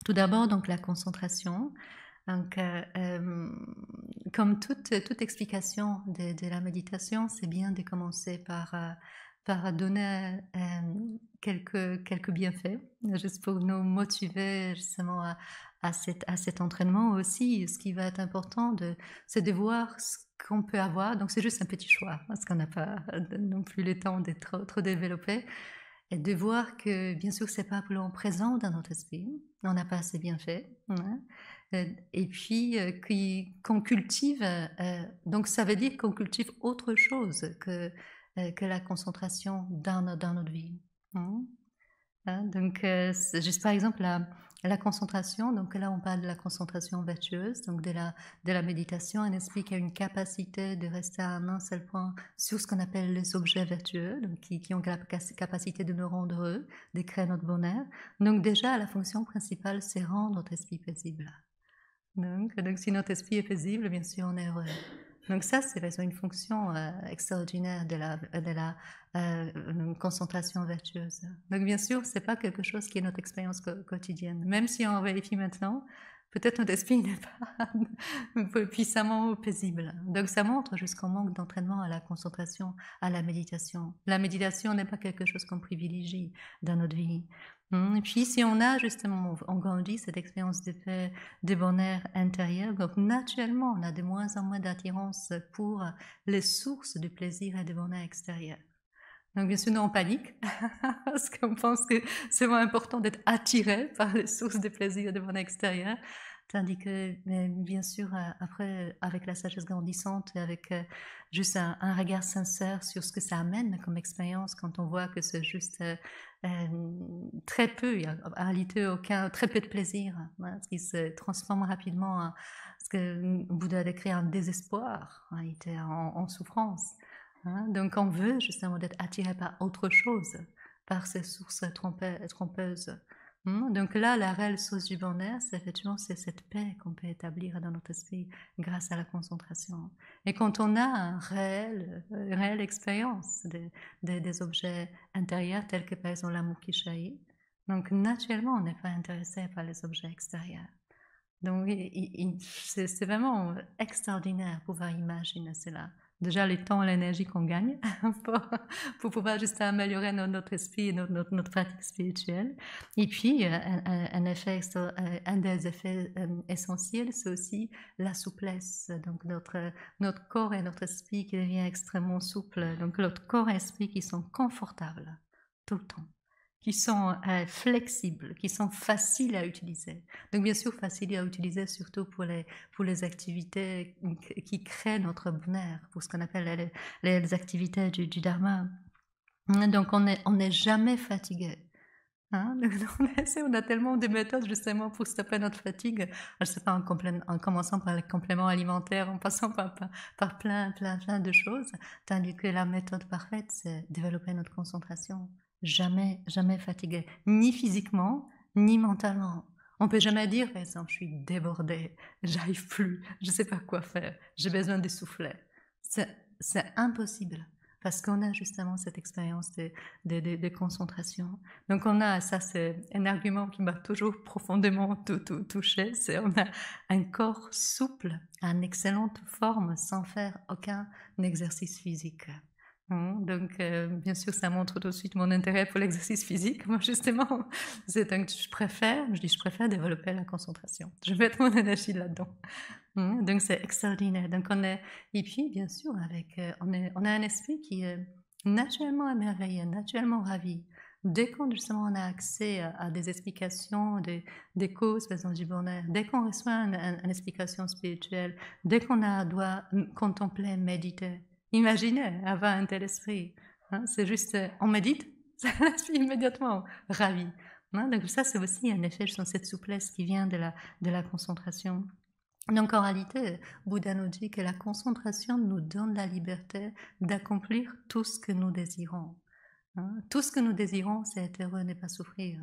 Tout d'abord, donc la concentration. Donc, comme toute explication de la méditation, c'est bien de commencer par donner quelques bienfaits, juste pour nous motiver justement à cet entraînement aussi. Ce qui va être important, c'est de voir ce qu'on peut avoir. Donc, c'est juste un petit choix, parce qu'on n'a pas non plus le temps d'être trop développé. Et de voir que, bien sûr, c'est pas pour présent dans notre esprit, on n'a pas assez bien fait, hein. Et puis, qu'on cultive, donc ça veut dire qu'on cultive autre chose que la concentration dans notre vie. Mmh. Hein, donc, c'est juste par exemple la concentration, donc là on parle de la concentration vertueuse, donc de la méditation, un esprit qui a une capacité de rester à un seul point sur ce qu'on appelle les objets vertueux, donc qui ont la capacité de nous rendre heureux, de créer notre bonheur. Donc déjà la fonction principale c'est rendre notre esprit paisible. Donc si notre esprit est paisible, bien sûr on est heureux. Donc ça, c'est vraiment une fonction extraordinaire de la concentration vertueuse. Donc bien sûr, c'est pas quelque chose qui est notre expérience quotidienne. Même si on vérifie maintenant, peut-être notre esprit n'est pas puissamment paisible. Donc ça montre jusqu'au manque d'entraînement à la concentration, à la méditation. La méditation n'est pas quelque chose qu'on privilégie dans notre vie. Et puis si on a justement, on grandit cette expérience de paix, de bonheur intérieur, donc naturellement on a de moins en moins d'attirance pour les sources de plaisir et de bonheur extérieur. Donc bien sûr, nous on panique parce qu'on pense que c'est vraiment important d'être attiré par les sources de plaisir et de bonheur extérieur. Tandis que, mais bien sûr, après, avec la sagesse grandissante et avec juste un regard sincère sur ce que ça amène comme expérience, quand on voit que c'est juste très peu, il y a en réalité très peu de plaisir, hein, ce qui se transforme rapidement, ce que Bouddha décrit en désespoir, en réalité, en souffrance. Hein. Donc on veut justement d'être attiré par autre chose, par ces sources trompeuses. Donc là, la réelle source du bonheur, c'est effectivement c'est cette paix qu'on peut établir dans notre esprit grâce à la concentration. Et quand on a une réelle expérience des objets intérieurs tels que par exemple l'amour qui jaillit, donc naturellement on n'est pas intéressé par les objets extérieurs. Donc c'est vraiment extraordinaire pouvoir imaginer cela. Déjà le temps et l'énergie qu'on gagne pour, pour pouvoir juste améliorer notre esprit et notre pratique spirituelle. Et puis, un des effets essentiels, c'est aussi la souplesse. Donc, notre corps et notre esprit qui devient extrêmement souple. Donc, notre corps et esprit qui sont confortables tout le temps, qui sont flexibles, qui sont faciles à utiliser. Donc, bien sûr, faciles à utiliser surtout pour les activités qui créent notre bonheur, pour ce qu'on appelle les activités du Dharma. Donc, on n'est jamais fatigué. Hein. On a tellement de méthodes justement pour stopper notre fatigue. Je sais pas, en commençant par les compléments alimentaires, en passant par plein de choses. Tandis que la méthode parfaite, c'est développer notre concentration. Jamais fatigué. Ni physiquement, ni mentalement. On peut jamais dire, par exemple, je suis débordée, j'arrive plus, je sais pas quoi faire, j'ai besoin de souffler. C'est impossible. Parce qu'on a justement cette expérience de concentration. Donc on a, ça c'est un argument qui m'a toujours profondément touché, c'est on a un corps souple, en excellente forme, sans faire aucun exercice physique. Donc, bien sûr, ça montre tout de suite mon intérêt pour l'exercice physique. Moi, justement, je préfère développer la concentration. Je vais mettre mon énergie là-dedans. Donc, c'est extraordinaire. Donc, et puis, bien sûr, on a un esprit qui est naturellement émerveillé, naturellement ravi. Dès qu'on, justement, on a accès à des explications, des causes, par exemple, du bonheur, dès qu'on reçoit une explication spirituelle, dès doit contempler, méditer, imaginez avoir un tel esprit. Hein, c'est juste, on médite, l'esprit immédiatement ravi. Hein, donc ça, c'est aussi un effet, je sens cette souplesse qui vient de la concentration. Donc en réalité, Bouddha nous dit que la concentration nous donne la liberté d'accomplir tout ce que nous désirons. Hein. Tout ce que nous désirons, c'est être heureux et ne pas souffrir.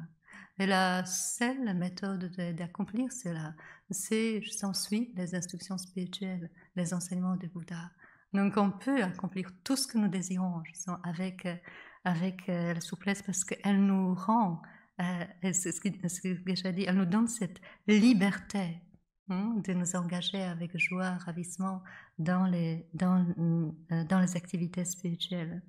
Et la seule méthode d'accomplir cela, c'est sans suivre les instructions spirituelles, les enseignements de Bouddha. Donc on peut accomplir tout ce que nous désirons avec la souplesse parce qu'elle nous rend et c'est ce que j'ai dit, elle nous donne cette liberté, de nous engager avec joie, ravissement dans les activités spirituelles.